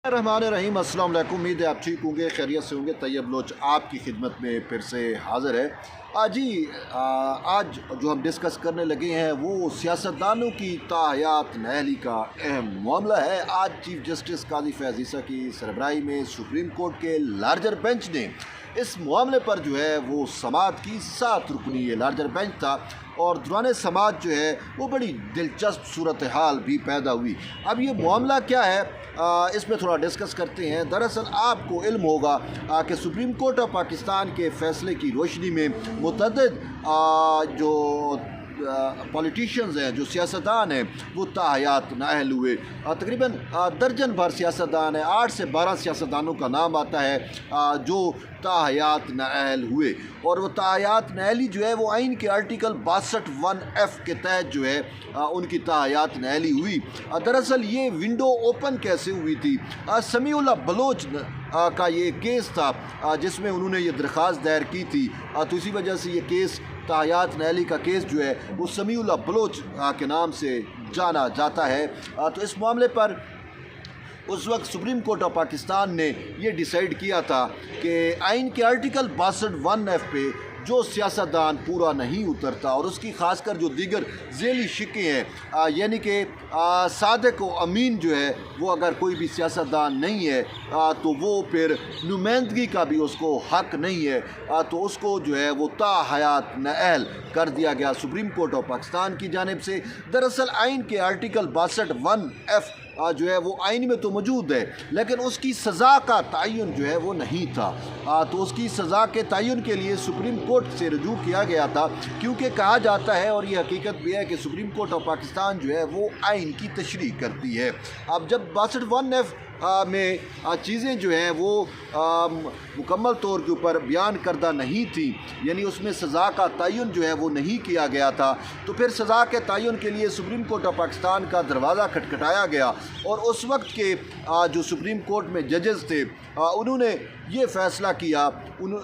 रहमान रहीम, अस्सलाम वालेकुम। उम्मीद है आप ठीक होंगे, खैरियत से होंगे। तैयब लोच आपकी खिदमत में फिर से हाज़िर है। आज जो हम डिस्कस करने लगे हैं वो सियासतदानों की ताहयात नाअहली का अहम मामला है। आज चीफ जस्टिस काजी फैज़ ईसा की सरबराही में सुप्रीम कोर्ट के लार्जर बेंच ने इस मामले पर जो है वो समाअत की। 7 रुकनी ये लार्जर बेंच था और दौरान समाअत जो है वो बड़ी दिलचस्प सूरत हाल भी पैदा हुई। अब ये मामला क्या है, इसमें थोड़ा डिस्कस करते हैं। दरअसल आपको इल्म होगा कि सुप्रीम कोर्ट ऑफ पाकिस्तान के फ़ैसले की रोशनी में मुतअद्दिद जो पॉलिटिशियंस हैं, जो सियासतदान हैं, वो ताहयात नाअहल हुए। तकरीबन दर्जन भर सियासतदान हैं, 8 से 12 सियासतदानों का नाम आता है जो ताहयात नाअहल हुए। और वो ताहयात नाअहली जो है वो आइन के आर्टिकल 62(1)(f) के तहत जो है उनकी ताहयात नाअहली हुई। दरअसल ये विंडो ओपन कैसे हुई थी? समीउल्लाह बलोच का ये केस था जिसमें उन्होंने ये दरख्वास्त दायर की थी। तो इसी वजह से ये केस, ताहयात नाअहली का केस जो है वो समीउल्लाह बलोच के नाम से जाना जाता है। तो इस मामले पर उस वक्त सुप्रीम कोर्ट ऑफ पाकिस्तान ने ये डिसाइड किया था कि आइन के आर्टिकल 62(1)(f) पे जो सियासतदान पूरा नहीं उतरता और उसकी खासकर जो दीगर ज़ेली शिकें हैं, यानी कि सादिक व अमीन जो है वो अगर कोई भी सियासतदान नहीं है तो वो फिर नुमाइंदगी का भी उसको हक़ नहीं है, तो उसको जो है वो ताहयात नाअहल कर दिया गया सुप्रीम कोर्ट ऑफ पाकिस्तान की जानिब से। दरअसल आइन के आर्टिकल 62(1)(f) जो है वो आइन में तो मौजूद है, लेकिन उसकी सज़ा का तयन जो है वो नहीं था। तो उसकी सज़ा के तयन के लिए सुप्रीम कोर्ट से रजू किया गया था, क्योंकि कहा जाता है और ये हकीकत भी है कि सुप्रीम कोर्ट ऑफ पाकिस्तान जो है वो आइन की तशरीह करती है। अब जब 62(1)(f) में चीज़ें जो हैं वो मुकम्मल तौर के ऊपर बयान करदा नहीं थी, यानी उसमें सज़ा का तयन जो है वो नहीं किया गया था, तो फिर सज़ा के तयन के लिए सुप्रीम कोर्ट ऑफ पाकिस्तान का दरवाज़ा खटखटाया गया। और उस वक्त के जो सुप्रीम कोर्ट में जजेस थे उन्होंने ये फ़ैसला किया,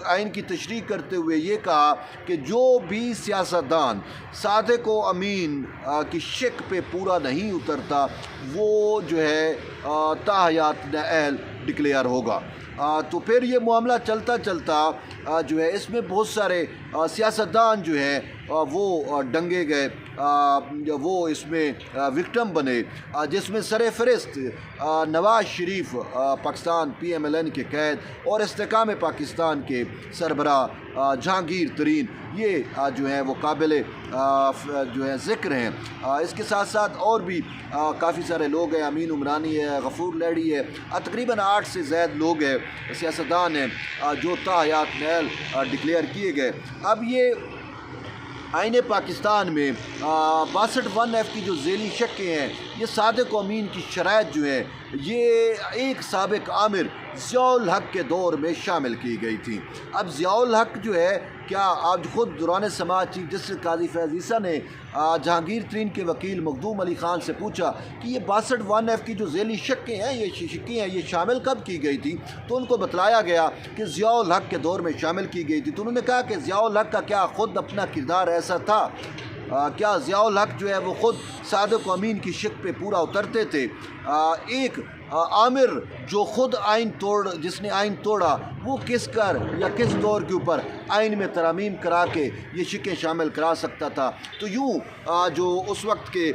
आइन की तशरीह करते हुए ये कहा कि जो भी सियासतदान सादिक व अमीन की शिक पे पूरा नहीं उतरता वो जो है ताहयात नाअहल डिक्लेयर होगा। तो फिर ये मामला चलता चलता जो है इसमें बहुत सारे सियासतदान जो हैं वो डंगे गए, वो इसमें विक्टिम बने, जिसमें सरफ़हरिस्त नवाज़ शरीफ पाकिस्तान PMLN के कैद और इस्तेकाम पाकिस्तान के सरबराह जहांगीर तरीन, ये जो हैं वो काबिल जो है ज़िक्र हैं। इसके साथ साथ और भी काफ़ी सारे लोग हैं, अमीन उमरानी है, गफूर लैडी है, तकरीबन 8 से ज़्यादा लोग हैं, सियासतदान हैं जो ताहयात नाअहल डिक्लेयर किए गए। अब ये आइन पाकिस्तान में 62(1)(f) की जो ज़ेली शक्कें हैं, ये सादिक व अमीन की शराइत जो है ये एक साबिक आमिर ज़ियाउल हक़ के दौर में शामिल की गई थी। अब ज़ियाउल हक़ जो है, क्या आज ख़ुद दौरान समाअत चीफ जस्टिस काजी फैज़ ईसा ने जहांगीर तरीन के वकील मखदूम अली ख़ान से पूछा कि ये 62(1)(f) की जो ज़ेली शक्कें हैं, ये शिक्कें हैं, ये शामिल कब की गई थी? तो उनको बतलाया गया कि ज़ियाउल हक़ के दौर में शामिल की गई थी। तो उन्होंने कहा कि ज़ियाउल हक़ का क्या ख़ुद अपना किरदार ऐसा था? क्या ज़ियाउल हक़ जो है वो ख़ुद सादिक व अमीन की शिक पे पूरा उतरते थे? एक आमिर जो ख़ुद जिसने आइन तोड़ा वो किस दौर के ऊपर आइन में तरामीम करा के ये शिकें शामिल करा सकता था? तो यूँ जो उस वक्त के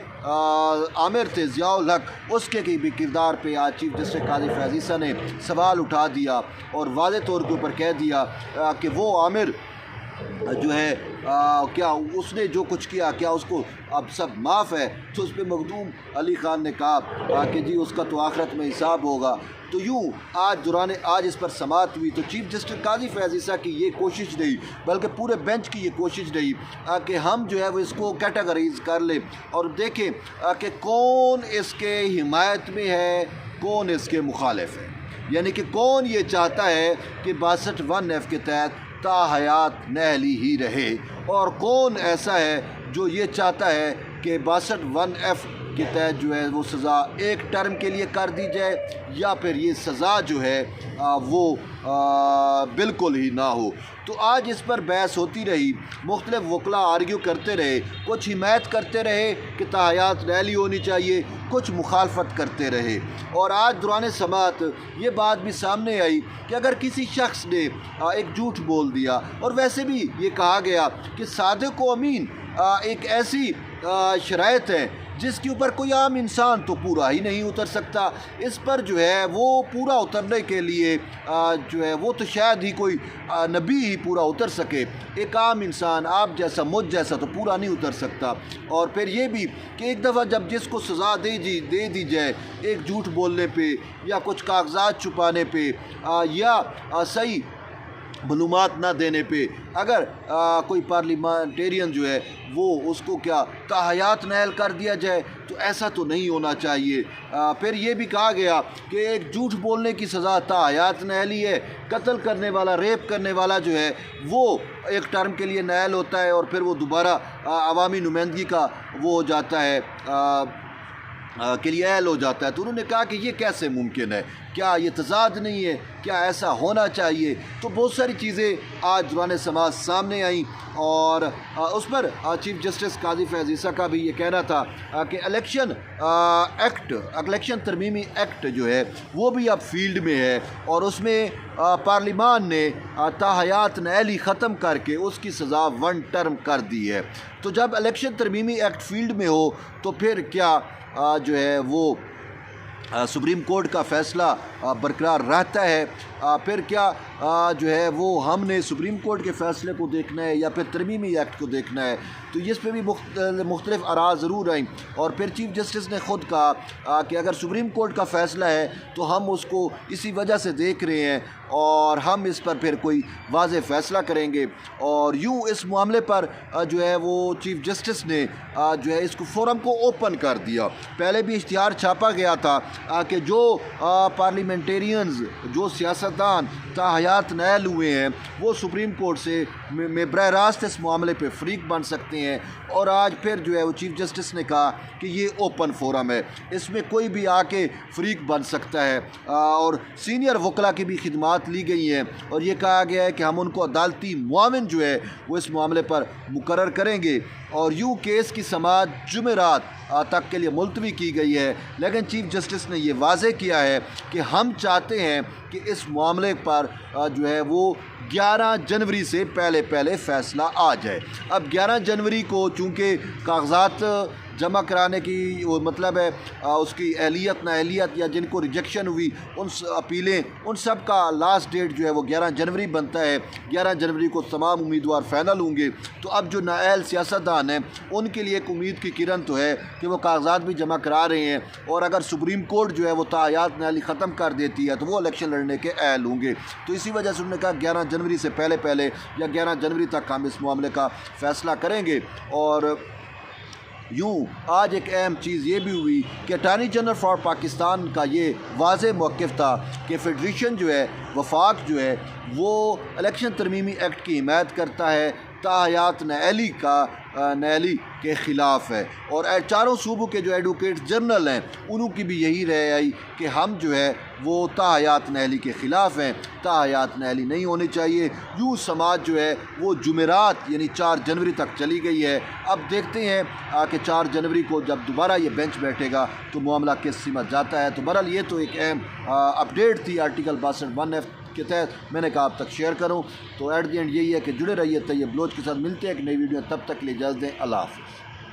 आमिर थे ज़ियाउल हक़, उसके भी किरदार पे आज चीफ जस्टिस काजी फैज़ ईसा ने सवाल उठा दिया और वाज़ेह तौर के ऊपर कह दिया कि वो आमिर जो है क्या उसने जो कुछ किया, क्या उसको अब सब माफ़ है? तो उस पर मखदूम अली ख़ान ने कहा कि जी उसका तो आखिरत में हिसाब होगा। तो यूँ आज इस पर समाअत हुई तो चीफ जस्टिस काजी फैज़ ईसा की ये कोशिश रही, बल्कि पूरे बेंच की ये कोशिश रही कि हम जो है वो इसको कैटेगराइज कर लें और देखें कि कौन इसके हिमायत में है, कौन इसके मुखालिफ है, यानी कि कौन ये चाहता है कि 62(1)(f) के तहत ताहयात नाअहली ही रहे और कौन ऐसा है जो ये चाहता है कि 62(1)(f) کے تحت جو ہے وہ سزا ایک ٹرم کے لیے کر دی جائے یا پھر یہ سزا جو ہے وہ بالکل ہی نہ ہو۔ تو آج اس پر بحث ہوتی رہی، مختلف وکلاء آرگیو کرتے رہے، کچھ حمایت کرتے رہے کہ تاحیات ریلی ہونی چاہیے، کچھ مخالفت کرتے رہے، اور آج دوران سماعت یہ بات بھی سامنے آئی کہ اگر کسی شخص نے ایک جھوٹ بول دیا، اور ویسے بھی یہ کہا گیا کہ صادق و امین ایک ایسی شرائط ہے جس کے اوپر کوئی عام انسان تو پورا ہی نہیں اتر سکتا، اس پر جو ہے وہ پورا اترنے کے لیے جو ہے وہ تو شاید ہی کوئی نبی ہی پورا اتر سکے، ایک عام انسان آپ جیسا مجھ جیسا تو پورا نہیں اتر سکتا۔ اور پھر یہ بھی کہ ایک دفعہ جب جس کو سزا دے دی جائے ایک جھوٹ بولنے پہ یا کچھ کاغذات چھپانے پہ یا صحیح معلومات نہ دینے پہ، اگر کوئی پارلیمنٹیرین جو ہے وہ اس کو کیا تاحیات نااہل کر دیا جائے، تو ایسا تو نہیں ہونا چاہیے۔ پھر یہ بھی کہا گیا کہ ایک جھوٹ بولنے کی سزا تاحیات نااہلی ہے، قتل کرنے والا، ریپ کرنے والا جو ہے وہ ایک ٹرم کے لیے نااہل ہوتا ہے اور پھر وہ دوبارہ عوامی نمائندگی کا وہ ہو جاتا ہے کے لیے اہل ہو جاتا ہے۔ تو انہوں نے کہا کہ یہ کیسے ممکن ہے، کیا یہ تضاد نہیں ہے، کیا ایسا ہونا چاہیے؟ تو بہت ساری چیزیں آج دوران سماعت سامنے آئیں، اور اس پر چیف جسٹس قاضی فیض عیسیٰ کا بھی یہ کہنا تھا کہ الیکشن ترمیمی ایکٹ جو ہے وہ بھی اب فیلڈ میں ہے، اور اس میں پارلیمان نے تاحیات نااہلی ختم کر کے اس کی سزا 1 ٹرم کر دی ہے۔ تو جب الیکشن ترمیمی ایکٹ فیلڈ میں ہو تو پھر کیا جو ہے وہ سپریم کورٹ کا فیصلہ برقرار رہتا ہے؟ پھر کیا جو ہے وہ ہم نے سپریم کورٹ کے فیصلے کو دیکھنا ہے یا پھر ترمیمی ایکٹ کو دیکھنا ہے؟ تو اس پہ بھی مختلف آراء ضرور آئیں، اور پھر چیف جسٹس نے خود کہا کہ اگر سپریم کورٹ کا فیصلہ ہے تو ہم اس کو اسی وجہ سے دیکھ رہے ہیں اور ہم اس پر پھر کوئی واضح فیصلہ کریں گے۔ اور یوں اس معاملے پر جو ہے وہ چیف جسٹس نے جو ہے اس کو فورم کو اوپن کر دیا۔ پہلے بھی اشتہار چھاپا گیا تھا کہ جو پارلیمنٹیرینز، جو سیاستدان تاحیات نااہل ہوئے ہیں وہ سپریم کورٹ سے میں براہ راست اس معاملے پہ فریق بن سکتے ہیں، اور آج پھر جو ہے وہ چیف جسٹس نے کہا کہ یہ اوپن فورم ہے، اس میں کوئی بھی آ کے فریق بن سکتا ہے، اور سینئر وکلاء کی بھی خدمات لی گئی ہیں، اور یہ کہا گیا ہے کہ ہم ان کو عدالتی معاون جو ہے وہ اس معاملے پر مقرر کریں گے، اور یوں کیس کی سماعت جمعرات تک کے لیے ملتوی کی گئی ہے۔ لیکن چیف جسٹس نے یہ واضح کیا ہے کہ ہم چاہتے ہیں کہ اس معاملے پر جو ہے وہ 11 جنوری سے پہلے فیصلہ آ جائے۔ اب 11 جنوری کو چونکہ کاغذات جمع کرانے کی وہ مطلب ہے اس کی اہلیت نااہلیت یا جن کو ریجیکشن ہوئی ان اپیلیں، ان سب کا لاسٹ ڈیٹ جو ہے وہ 11 جنوری بنتا ہے۔ 11 جنوری کو تمام امیدوار فائنل ہوں گے، تو اب جو نااہل سیاستدان ہیں ان کے لیے ایک امید کی کرن تو ہے کہ وہ کاغذات بھی جمع کرا رہے ہیں، اور اگر سپریم کورٹ جو ہے وہ تاحیات نااہلی ختم کر دیتی ہے تو وہ الیکشن لڑنے کے اہل ہوں گے۔ تو اسی وجہ سے انہوں نے کہا 11 جنوری سے پہلے یا 11 جنوری تک ہم اس معاملے کا فیصلہ کریں گے۔ اور یوں آج ایک اہم چیز یہ بھی ہوئی کہ اٹارنی جنرل فار پاکستان کا یہ واضح موقف تھا کہ فیڈریشن جو ہے، وفاق جو ہے وہ الیکشن ترمیمی ایکٹ کی حمایت کرتا ہے، تاحیات نااہلی کے خلاف ہے، اور چاروں صوبوں کے جو ایڈوکیٹ جنرل ہیں انہوں کی بھی یہی رائے آئی کہ ہم جو ہے وہ تاحیات نااہلی کے خلاف ہیں، تاحیات نااہلی نہیں ہونی چاہیے۔ یوں سماعت جو ہے وہ جمعرات یعنی 4 جنوری تک چلی گئی ہے۔ اب دیکھتے ہیں کہ 4 جنوری کو جب دوبارہ یہ بینچ بیٹھے گا تو معاملہ کس سمت جاتا ہے۔ تو بہرحال یہ تو ایک اہم اپڈیٹ تھی آرٹیکل 62(1)(f) کے تحت میں نے کہا اب تک شیئر کروں۔ تو ایٹ دی اینڈ یہی ہے کہ جڑے رہیے طیب بلوچ کے ساتھ، ملتے ہیں ایک نئی ویڈیو، تب تک کے لیے اجازت دیں، اللہ حافظ۔